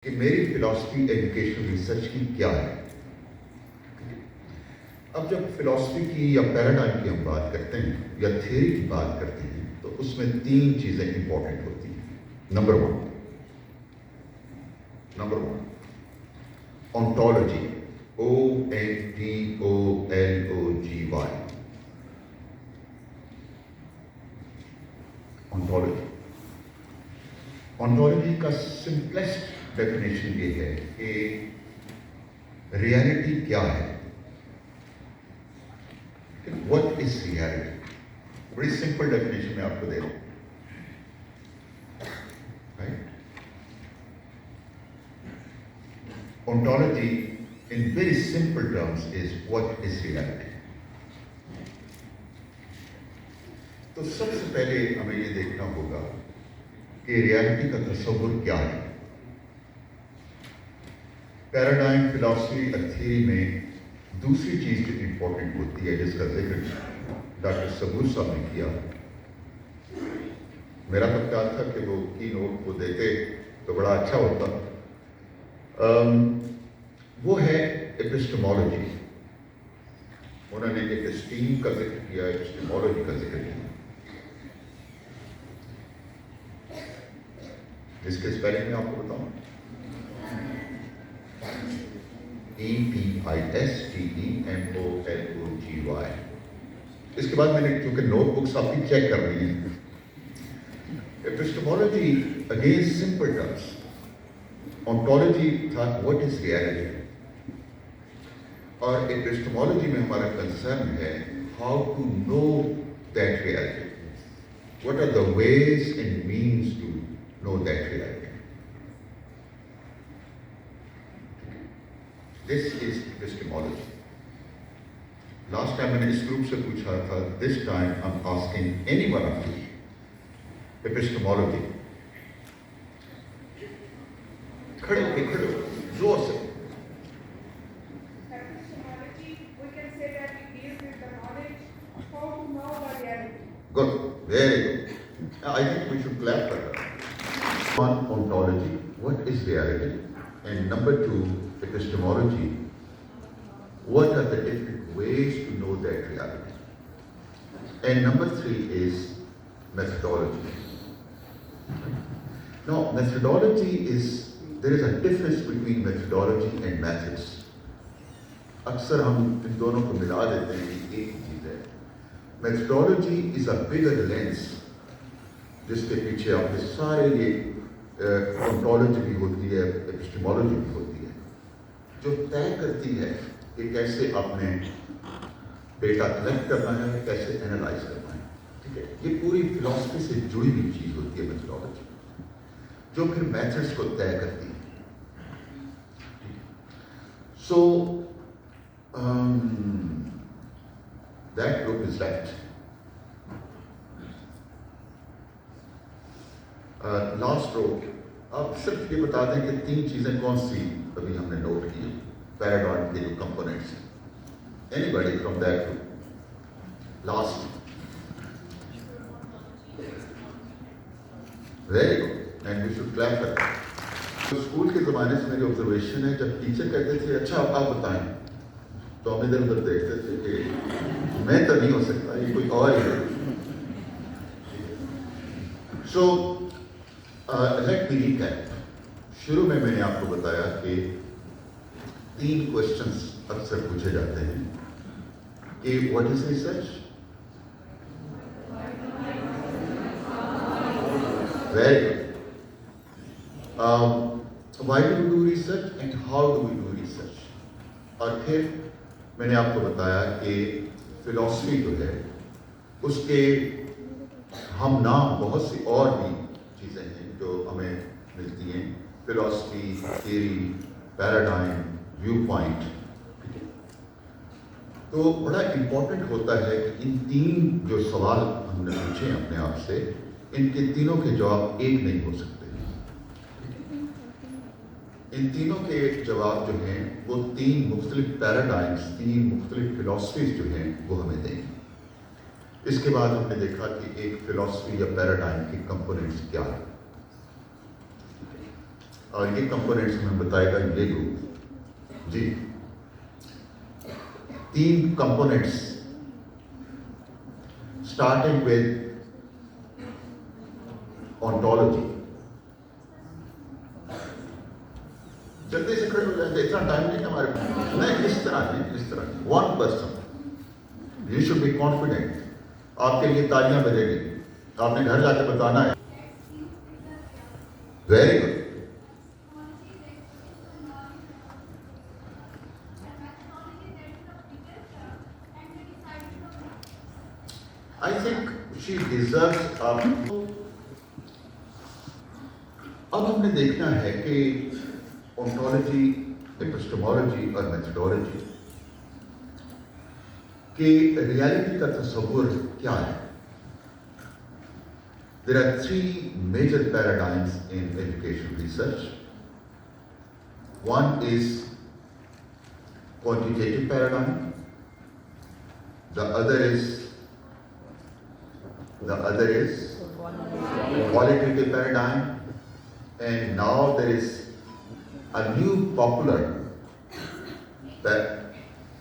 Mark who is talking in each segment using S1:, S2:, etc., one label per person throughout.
S1: कि मेरी philosophy educational research की क्या है। अब जब फिलॉसफी की या पैराडाइम की हम बात करते हैं या थ्योरी की बात करते हैं तो उसमें तीन चीज़ें इंपॉर्टेंट होती हैं। Number one ontology, ONTOLOGY। Ontology का सिंपलेस्ट डेफिनेशन ये है कि रियलिटी क्या है। What is reality? बड़ी सिंपल डेफिनेशन मैं आपको दे रहा हूं। Right? Ontology in very simple terms is what is reality. तो सबसे पहले हमें ये देखना होगा कि रियलिटी का तस्वुर क्या है। पैराडाइम फिलॉसफी थ्योरी में दूसरी चीज जो इंपॉर्टेंट होती है जिसका जिक्र डॉक्टर सबूर साहब ने किया, मेरा तो ख्याल था कि वो कीनोट को देते तो बड़ा अच्छा होता, वो है एपिस्टेमोलॉजी। उन्होंने एपिस्टीम का जिक्र किया, एपिस्टेमोलॉजी का जिक्र किया, जिसके स्पेलिंग में आपको बताऊं, EPISTEMOLOGY। इसके बाद मैंने क्योंकि नोटबुक्स आपकी चेक कर रही हैं, epistemology again simple terms, ontology था व्हाट इज रियलिटी, और एपिस्टेमोलॉजी में हमारा कंसर्न है how to know that reality, what are the ways and means to know that reality. This is epistemology. Last time मैंने इस ग्रुप से पूछा था, this time I'm asking any one of you, epistemology. खड़े जोर से।
S2: Epistemology, we can say that it deals with the knowledge of how to know the reality.
S1: Good, very good. I think we should clap for that. One, ontology, what is reality? And number two, epistemology, what are the different ways to know that reality? And number three is methodology. Now, methodology is, there is a difference between methodology and methods. अक्सर हम इन दोनों को मिला देते हैं कि एक ही चीज़ है। Methodology is a bigger lens, जिसके पीछे आपके सारे ये ontology भी होती है, epistemology भी होती है, जो तय करती है कि कैसे आपने डेटा कलेक्ट करना है, कैसे एनालाइज करना है। ठीक है, ये पूरी फिलॉसफी से जुड़ी हुई चीज होती है मेथोडोलॉजी, जो फिर मेथड्स को तय करती है। So that group is left. Last row, आप सिर्फ ये बता दें कि तीन चीजें कौन सी अभी हमने नोट की पैराडाइम के जो कंपोनेंट्स हैं। Anybody from that group? Last, very good, and we should clap for that. तो स्कूल के ज़माने से मेरी ऑब्जर्वेशन है, जब टीचर कहते थे अच्छा आप बताएं, तो हम इधर उधर देखते थे कि मैं तो नहीं हो सकता, ये कोई और ही है। So let me recap. शुरू में मैंने आपको बताया कि तीन क्वेश्चंस अक्सर पूछे जाते हैं कि what is research, very good, why do we do research and how do we do research, और फिर मैंने आपको बताया कि फिलॉसफी जो है उसके हम नाम बहुत सी और भी चीज़ें हैं जो हमें मिलती हैं, philosophy, theory, paradigm, view point. तो बड़ा इंपॉर्टेंट होता है कि इन तीन जो सवाल हमने पूछे अपने आप से, इनके तीनों के जवाब एक नहीं हो सकते। इन तीनों के जवाब जो हैं वो तीन मुख्तलिफ पैराडाइम्स, तीन मुख्तलिफ फिलॉसफीज जो हैं वो हमें देंगे। इसके बाद हमने देखा कि एक फिलॉसफी या पैराडाइम की कंपोनेंट्स क्या है। और ये कंपोनेंट्स हमें बताएगा ये ग्रुप जी। 3 कंपोनेंट्स स्टार्टिंग विद ऑन्टोलॉजी। जल्दी से खड़े हो जाएंगे, इतना टाइम नहीं हमारे पास। नहीं, इस तरह नहीं, इस तरह नहीं। 1 person, you should be confident. आपके लिए तालियां बजेगी, आपने घर जाकर बताना है। Very good. I think she deserves a... अब हमने देखना है कि ओंटोलॉजी, एपिस्टेमोलॉजी और मेथोडोलॉजी के रियलिटी का तस्वुर क्या है। There are 3 major paradigms in education research. One is quantitative paradigm, the other is qualitative paradigm, and now there is a new popular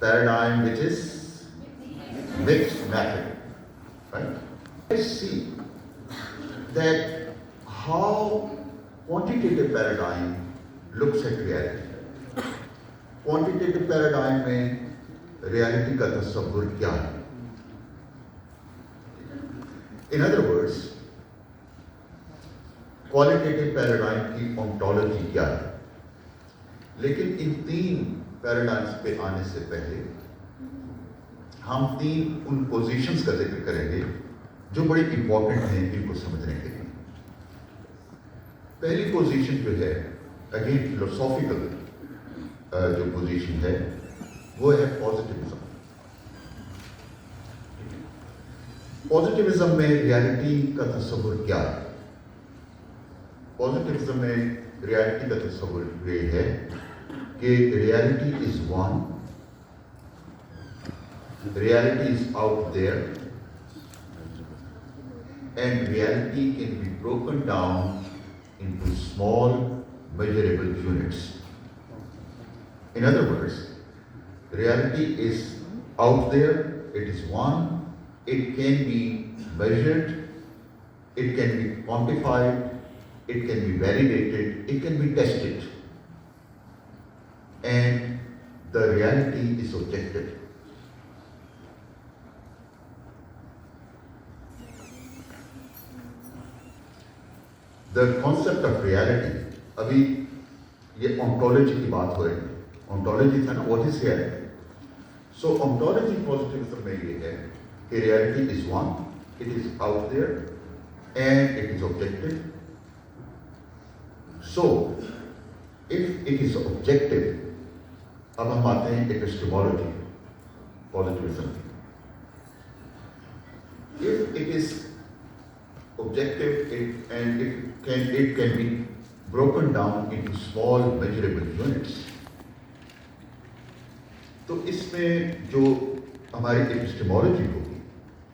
S1: paradigm which is mixed method, right? Let's see that how quantitative paradigm looks at reality. Quantitative paradigm में reality का तस्वुर क्या है? In other words, qualitative paradigm की ontology क्या है। लेकिन इन 3 paradigms पे आने से पहले हम 3 उन पोजीशंस का जिक्र करेंगे जो बड़े इंपॉर्टेंट हैं इनको समझने के लिए। पहली पोजीशन जो है, अगेन फिलोसॉफिकल जो पोजीशन है, वो है पॉजिटिविज्म। पॉजिटिविज्म में रियलिटी का तस्वुर क्या है? पॉजिटिविज्म में रियलिटी का तस्वुर ये है कि reality is one, reality is out there, and reality can be broken down into small measurable units. In other words, reality is out there, it is one, it can be measured, it can be quantified, it can be validated, it can be tested, and the reality is objective. The concept of reality, अभी ये ontology की बात हो रही है, ontology था ना, what is reality? So ontology positivism में ये है कि reality is one, it is out there, and it is objective. So if it is objective, अब हम आते हैं epistemology, positivism. If it is objective, it can be broken down into small measurable units. तो इसमें जो हमारी epistemology होगी,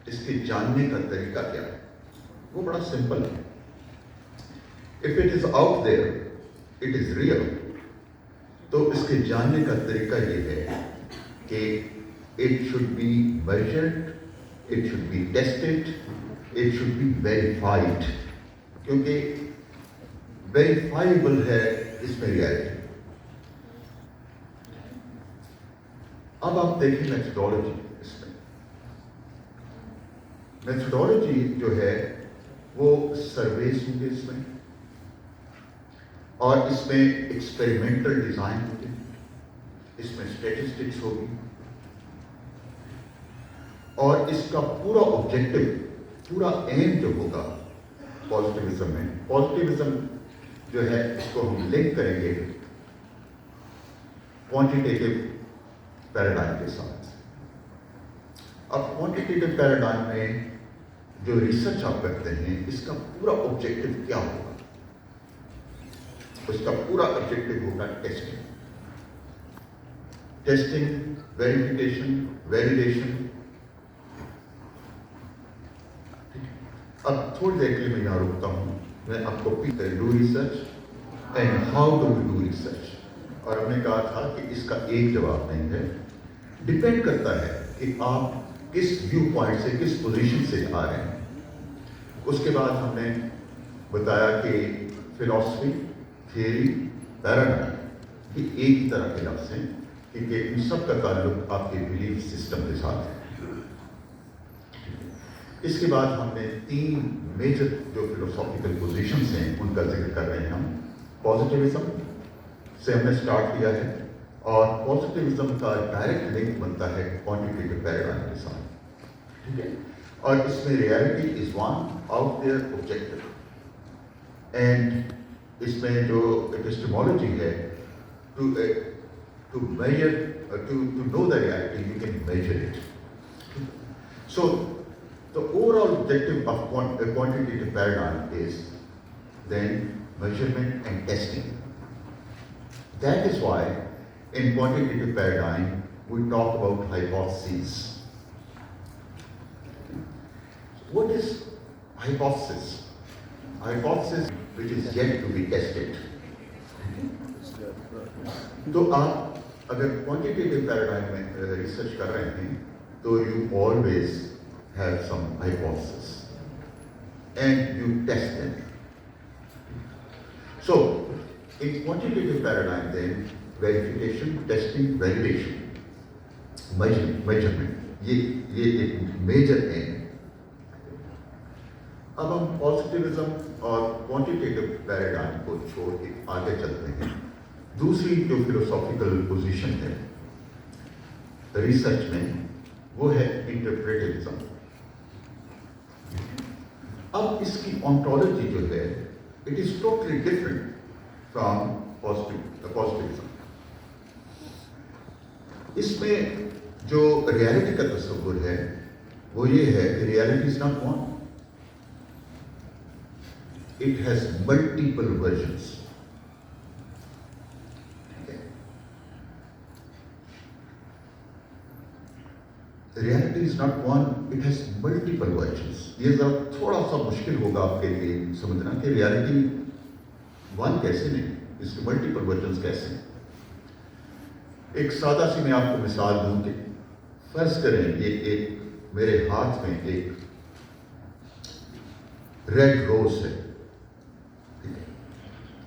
S1: इसके जानने का तरीका क्या है? वो बड़ा सिंपल है। If it is out there, it is real. तो इसके जानने का तरीका ये है कि it should be measured, it should be tested, it should be verified. क्योंकि वेरीफाइबल है इसमें रियलिटी। अब आप देखिए मेथोडोलॉजी। इसमें मेथोडोलॉजी जो है वो सर्वेस होंगे इसमें, और इसमें एक्सपेरिमेंटल डिजाइन होंगे, इसमें स्टैटिस्टिक्स होगी, और इसका पूरा ऑब्जेक्टिव, पूरा एम जो होगा पॉजिटिविज्म में, पॉजिटिविज्म जो है इसको हम लिंक करेंगे क्वांटिटेटिव पैराडाइम के साथ। अब क्वांटिटेटिव पैराडाइम में जो रिसर्च आप करते हैं, इसका पूरा ऑब्जेक्टिव क्या होगा? उसका पूरा ऑब्जेक्टिव होगा टेस्टिंग, वेरिफिकेशन, वैलिडेशन। अब थोड़ी देर के लिए मैं यहाँ रुकता हूँ, मैं आपको do research and how do we do research. और हमने कहा था कि इसका एक जवाब नहीं है, डिपेंड करता है कि आप किस व्यू पॉइंट से, किस पोजीशन से आ रहे हैं। उसके बाद हमने बताया कि फिलॉसफी, थियरी, पैराडाइम ये एक ही तरह के लफ्ज़ हैं, क्योंकि इन सब का ताल्लुक आपके बिलीफ सिस्टम के साथ है। इसके बाद हमने 3 मेजर जो फिलोसॉफिकल पोजीशंस हैं उनका जिक्र कर रहे हैं हम। पॉजिटिविज्म से हमने स्टार्ट किया है, और पॉजिटिविज्म का डायरेक्ट लिंक बनता है क्वांटिटेटिव पैराडाइम के साथ, ठीक है। और इसमें reality is one out there objective, and इसमें जो एपिस्टेमोलॉजी है, to measure, to know the reality you can measure it. So the overall objective of a quantitative paradigm is then measurement and testing. That is why in quantitative paradigm we talk about hypotheses. What is hypothesis? Hypothesis which is yet to be tested. तो आप अगर quantitative paradigm में research कर रहे हैं तो you always have some hypothesis and you test them. So in quantitative paradigm then verification, testing, validation, measurement ये एक मेजर एम है। अब हम पॉजिटिविज्म और क्वांटिटेटिव पैराडाइम को छोड़ के आगे चलते हैं। दूसरी जो फिलोसॉफिकल पोजीशन है रिसर्च में वो है इंटरप्रेटिविज्म। अब इसकी ऑन्टोलॉजी जो है it is totally different from positivism. इसमें जो रियलिटी का तस्वुर है वो ये है कि reality is not one, it has multiple versions. Reality is not one, it has multiple versions. ये जरा थोड़ा सा मुश्किल होगा आपके लिए समझना कि रियलिटी वन कैसे नहीं, इसके मल्टीपल वर्जन्स कैसे। एक सादा सी मैं आपको मिसाल दूं कि फर्ज करें ये एक मेरे हाथ में एक रेड रोज है,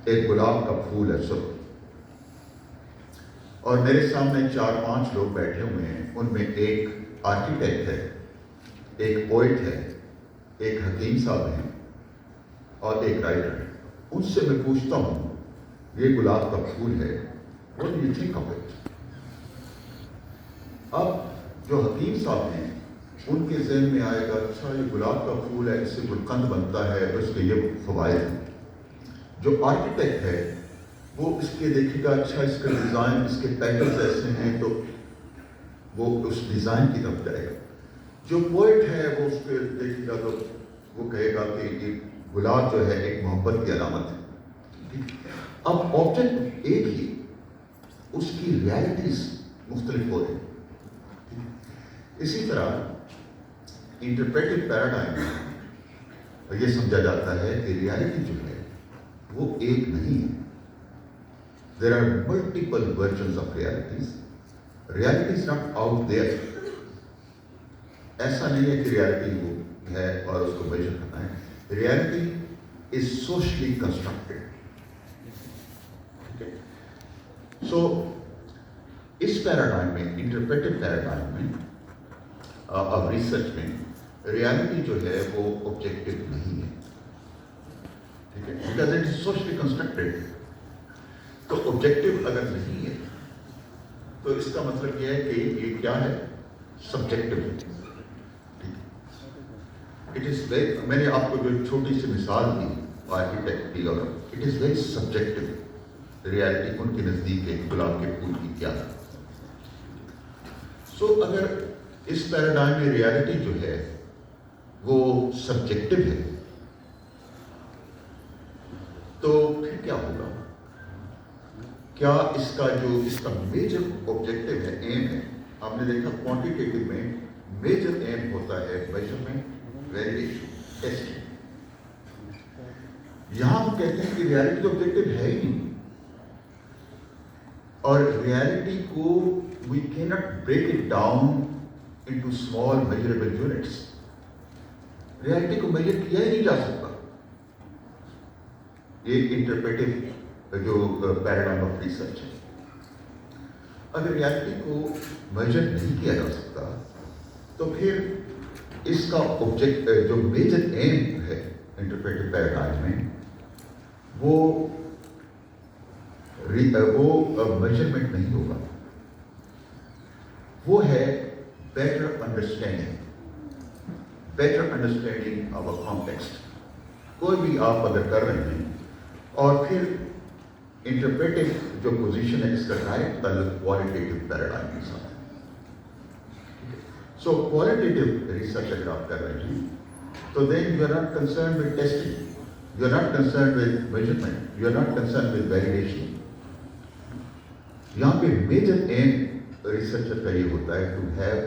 S1: एक गुलाब का फूल है सब, और मेरे सामने 4-5 लोग बैठे हुए हैं। उनमें एक आर्किटेक्ट है, एक पोइट है, एक हकीम साहब हैं और एक राइटर है। उनसे मैं पूछता हूं ये गुलाब का फूल है, what do you think of it? अब जो हकीम साहब हैं उनके जहन में आएगा अच्छा ये गुलाब का फूल है, इससे गुलकंद बनता है, तो इसके ये फवायद हैं। जो आर्किटेक्ट है वो इसके देखेगा अच्छा इसका डिज़ाइन, इसके पैटर्न्स ऐसे हैं, तो वो उस डिज़ाइन की तरफ जाएगा। जो पोइट है वो उसके देखेगा तो वो कहेगा कि ये गुलाब जो है एक मोहब्बत की अलामत है। अब ऑब्जेक्ट एक ही, उसकी रियलिटीज मुख्तलिफ हो रही। इसी तरह इंटरप्रेटिव पैराडाइम में ये समझा जाता है कि रियलिटी जो है वो एक नहीं है। There are multiple versions of realities. Reality is not out there. ऐसा नहीं है कि रियलिटी वो है और उसको मेजर करना है। Reality is socially constructed. So इस पैराडाइम में, इंटरप्रेटिव पैराडाइम में अब रिसर्च में रियलिटी जो है वो ऑब्जेक्टिव नहीं है, ठीक है, because it is socially constructed. तो ऑब्जेक्टिव अगर नहीं है तो इसका मतलब यह है कि ये क्या है, सब्जेक्टिव है। इट इज वेरी, मैंने आपको जो छोटी सी मिसाल दी आर्किटेक्ट की, और it is very subjective. Reality उनके नजदीक है गुलाब के फूल की क्या है। सो अगर इस पैराडाइम में रियलिटी जो है वो सब्जेक्टिव है तो फिर क्या होगा? क्या इसका मेजर ऑब्जेक्टिव है, एम है। आपने देखा क्वांटिटेटिव में मेजर एम होता है मेजरमेंट, वैलिडेशन, टेस्टिंग। यहाँ हम कहते हैं कि रियलिटी तो ऑब्जेक्टिव है ही नहीं, और रियलिटी को we can not break it down into small measurable units. Reality को मेजर किया ही नहीं जा सकता। ये इंटरप्रेटिव जो पैराडाइम ऑफ रिसर्च है। अगर रियलिटी को मेजर नहीं किया जा सकता तो फिर इसका ऑब्जेक्ट जो मेजर एम है इंटरप्रेटिव पैराडाइम में वो मेजरमेंट नहीं होगा, वो है better understanding of a context. कोई भी आप अगर कर रहे हैं और फिर इंटरप्रेटिव जो पोजीशन है इसका डायरेक्ट ताल्लुक क्वालिटेटिव पैराडाइम के साथ है। सो क्वालिटेटिव रिसर्च अगर आप कर रहे हैं तो then you are not concern with testing, you are not concern with measurement, you are not concern with validation. यहाँ पे मेजर एम रिसर्चर का ये होता है to have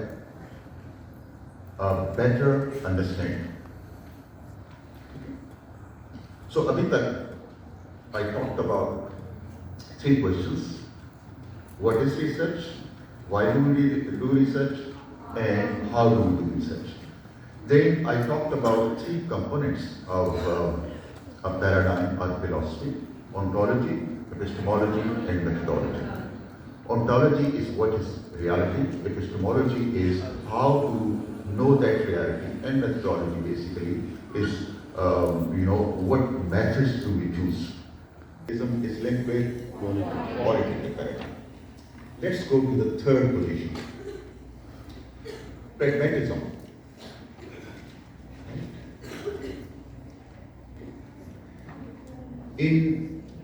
S1: a better understanding. So अभी तक I talked about 3 questions. What is research? Why do we do research? And how do we do research? Then I talked about 3 components of a paradigm or philosophy: ontology, epistemology, and methodology. Ontology is what is reality, epistemology is how to know that reality, and methodology basically is what methods do we choose. Is linked with qualitative paradigm. Let's go to the third position, pragmatism. In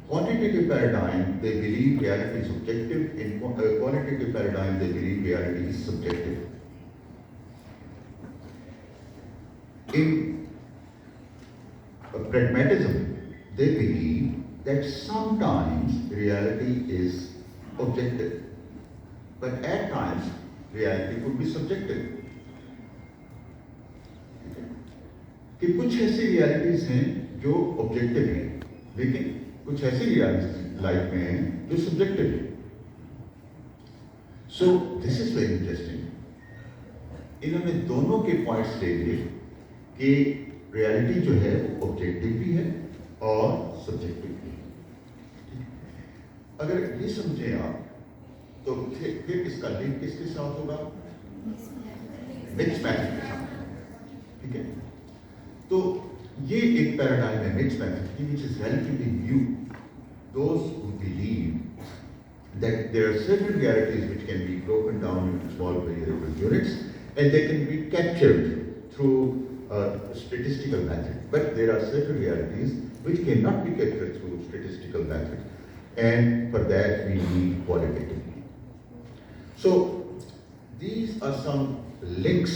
S1: quantitative paradigm, they believe reality is objective. In qualitative paradigm, they believe reality is subjective. In pragmatism, they believe that sometimes reality is objective, but at times reality could be subjective. कि कुछ ऐसी realities हैं जो objective हैं, लेकिन कुछ ऐसी realities life में हैं जो सब्जेक्टिव हैं। So this is very interesting. इन्होंने दोनों के पॉइंट्स ले लिए कि रियलिटी जो है वो ऑब्जेक्टिव भी है और सब्जेक्टिव भी है। अगर ये समझे आप तो फिर इसका लिंक किसके साथ होगा? मिक्स मैथड के साथ। ठीक है, तो ये एक पैराडाइम है मिक्स मैथड की, which is relatively new. Those who believe that there are certain realities which can be broken down into small variable units and they can be captured through a statistical method, but there are certain realities which cannot be captured through statistical method, and for that we need qualitative. So these are some links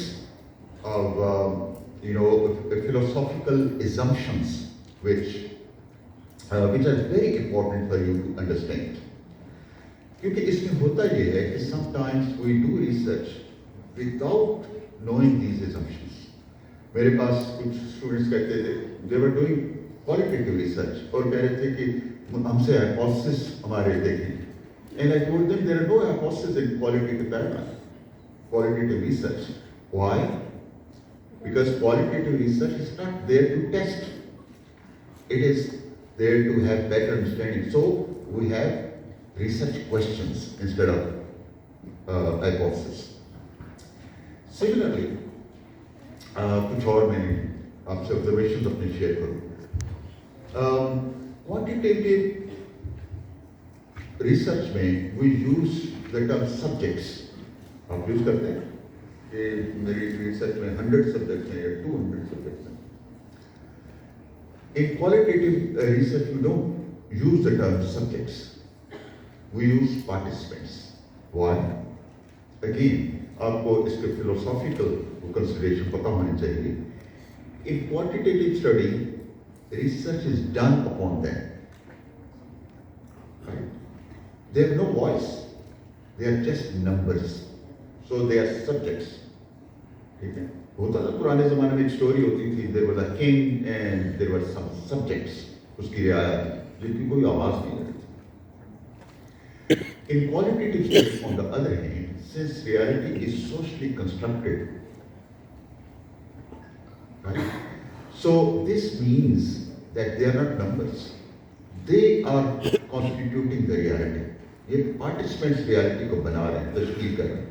S1: of philosophical assumptions which are very important for you to understand. क्योंकि इसमें होता ये है कि sometimes we do research without knowing these assumptions. मेरे पास कुछ students कहते थे, they were doing qualitative research और कह रहे थे कि हमसे hypothesis हमारे देखें, and I told them there are no hypothesis in qualitative paradigm, qualitative research. Why? Because qualitative research is not there to test, it is there to have better understanding. So we have research questions instead of hypothesis. Similarly, कुछ और मैं आपसे observations अपने share करूँ। Quantitative research में we use the term subjects. आप use करते हैं कि मेरी रिसर्च में 100 सब्जेक्ट्स हैं या 200 सब्जेक्ट्स हैं। In qualitative research we don't use the term subjects. We use participants. Why? Again, आपको इसके philosophical consideration पता होनी चाहिए. In quantitative study, research is done upon them. Right? They have no voice. They are just numbers. So they are subjects. ठीक है? होता था पुराने ज़माने में एक स्टोरी होती थी. There was a king and there were some subjects. उसकी रियायत थी, जिनकी कोई आवाज़ नहीं रही थी। In qualitative studies, on the other hand, since reality is socially constructed, right? So this means that they are not numbers. They are constituting the reality. ये participants reality को बना रहे हैं, तश्कील कर रहे हैं,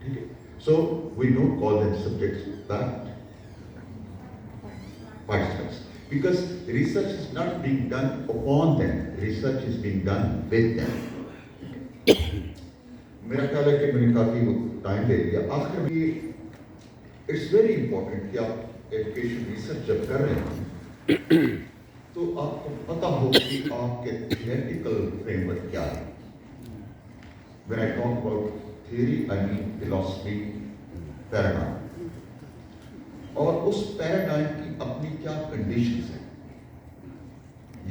S1: ठीक है? So we don't call them subjects, but participants, because research is not being done upon them. Research is being done with them. मेरा ख्याल है कि मैंने काफी टाइम ले लिया। आखिर में इट्स वेरी इंपॉर्टेंट कि आप एजुकेशन रिसर्च जब कर रहे हैं तो आपको पता हो कि आपके थियोरेटिकल फ्रेमवर्क क्या है। When I talk about theory, I mean philosophy, paradigm. और उस पैराडाइम की अपनी क्या कंडीशंस हैं।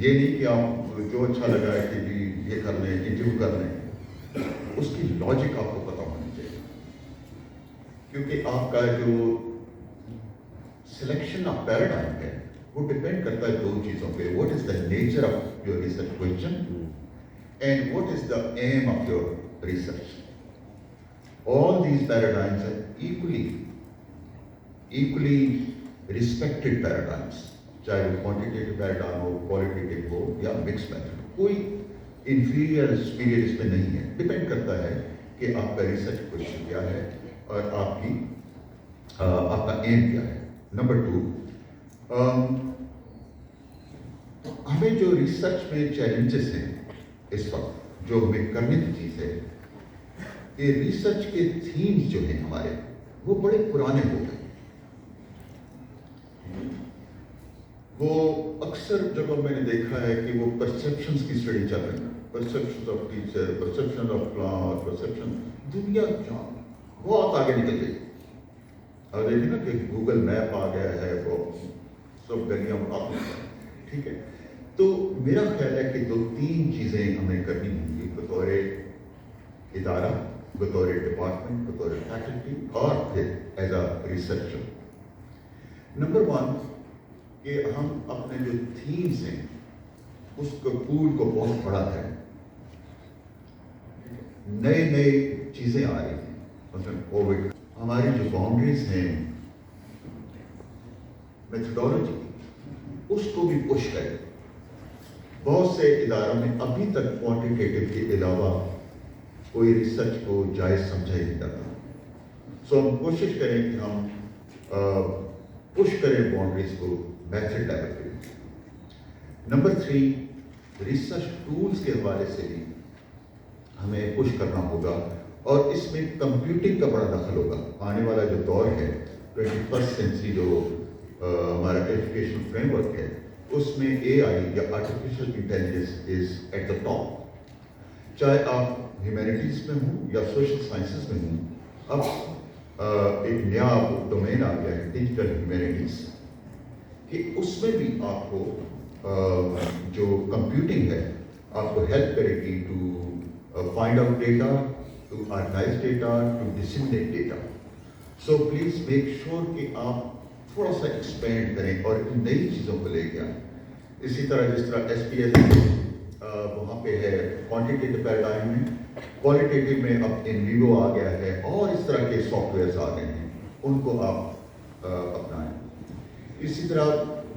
S1: ये नहीं कि आप जो अच्छा लगा है कि भी ये कर लें, इंटरव्यू कर लें, उसकी लॉजिक आपको पता होनी चाहिए, क्योंकि आपका जो सिलेक्शन ऑफ पैराडाइम है वो डिपेंड करता है दो चीज़ों पे। What is the nature of your research question and what is the aim of your research. All these paradigms are equally respected paradigms, चाहे वो क्वांटिटेटिव पैराडाइम हो, क्वालिटेटिव हो या मिक्स मेथड। कोई इंफीरियर सुपीरियर इसमें नहीं है, डिपेंड करता है कि आपका रिसर्च क्वेश्चन क्या है और आपका एम क्या है। नंबर 2, हमें जो रिसर्च में चैलेंजेस हैं इस वक्त, जो हमें करने की चीज़ है कि रिसर्च के थीम्स जो हैं हमारे वो बड़े पुराने हो गए। वो अक्सर जगह मैंने देखा है कि वो परसेप्शंस की स्टडी चल रही है, perception of teacher, perception of class, perception, दुनिया बहुत आगे निकल गई। अब देखिए ना कि गूगल मैप आ गया है, वो सब गलियां उठाते हैं, ठीक है। तो मेरा ख्याल है कि 2-3 चीज़ें हमें करनी होंगी बतौर इदारा, बतौर डिपार्टमेंट, बतौर फैकल्टी और फिर एज अ रिसर्चर। नंबर 1 कि हम अपने जो थीम्स हैं उसको पूल को बहुत बड़ा करें। नए चीज़ें आ रही हैं, मतलब कोविड, हमारी जो बाउंड्रीज हैं मेथडोलॉजी उसको भी पुश करें। बहुत से इदारों में अभी तक क्वांटिटेटिव के अलावा कोई रिसर्च को जायज़ समझा ही नहीं जाता। सो हम कोशिश करें कि हम पुश करें बाउंड्रीज को मेथड लेवल पे। नंबर 3, रिसर्च टूल्स के हवाले से भी हमें पुश करना होगा और इसमें कंप्यूटिंग का बड़ा दखल होगा। आने वाला जो दौर है 21st सेंचुरी जो हमारा एजुकेशन फ्रेमवर्क है उसमें AI या artificial intelligence is at the top. चाहे आप ह्यूमैनिटीज़ में हों या सोशल साइंसेस में हों, अब एक नया डोमेन आ गया है डिजिटल ह्यूमैनिटीज़, कि उसमें भी आपको जो कंप्यूटिंग है आपको हेल्प करेगी to find out data, to organise data, to disseminate data. So please make sure कि आप थोड़ा सा एक्सपेंड करें और इन नई चीज़ों को लेके आए। इसी तरह जिस तरह SPS वहाँ पे है क्वांटिटेटिव पैराडाइम में, क्वालिटेटिव में अब इन विवो आ गया है और इस तरह के सॉफ्टवेयर्स आ गए हैं, उनको आप अपनाएं। इसी तरह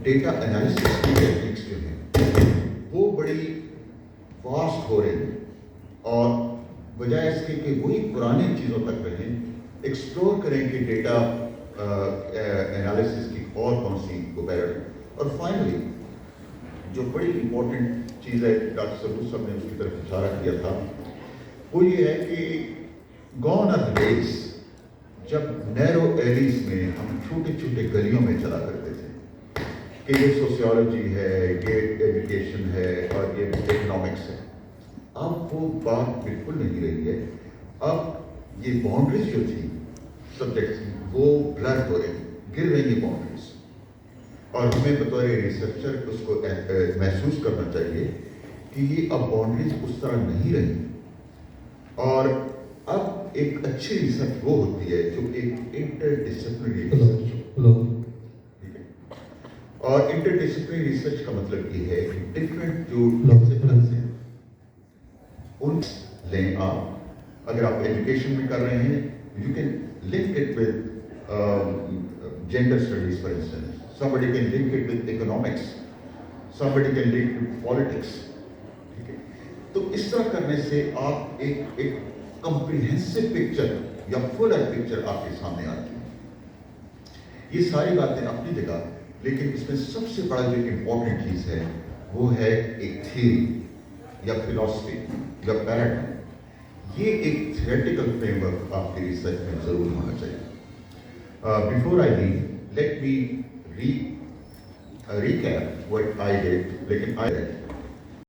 S1: डेटा एनालिसिस की टेक्निक्स जो हैं वो बड़ी फास्ट हो रही हैं और बजाय इसके कि वही पुरानी चीज़ों तक रहें, एक्सप्लोर करें कि डेटा एनालिसिस की और कौन सी को बेहतर। और फाइनली जो बड़ी इंपॉर्टेंट चीज़ है, डॉक्टर सबूत साहब ने उसकी तरफ इशारा किया था, वो ये है कि गॉन आर डेज जब नैरो एरीज में हम छोटे छोटे गलियों में चला करते थे कि ये सोशियोलॉजी है, ये एजुकेशन है और ये इकोनॉमिक्स है। अब वो बात बिल्कुल नहीं रही है। अब ये बाउंड्रीज जो थी सब्जेक्ट्स की वो ब्लर हो रही, गिर रही है बाउंड्रीज, और हमें बतौर रिसर्चर उसको महसूस करना चाहिए कि ये अब बाउंड्रीज उस तरह नहीं रही। और अब एक अच्छी रिसर्च वो होती है जो एक इंटरडिसिप्लिनरी रिसर्च, ठीक है। और इंटरडिसिप्लिनरी रिसर्च का मतलब ये है कि डिफरेंट जो डिसिप्लिन्स हैं उन लें आप। अगर आप एजुकेशन में कर रहे हैं, you can link it with gender studies, for instance. Somebody can link it with economics. Somebody can link it with politics. ठीक है? तो इस तरह करने से आप एक comprehensive picture या fuller picture आपके सामने आती है। ये सारी बातें अपनी जगह, लेकिन इसमें सबसे बड़ा जो important चीज़ है वो है एक theory या philosophy या paradigm। ये एक theoretical framework आपके research में जरूर होना चाहिए। Before I leave, let me recap what I did.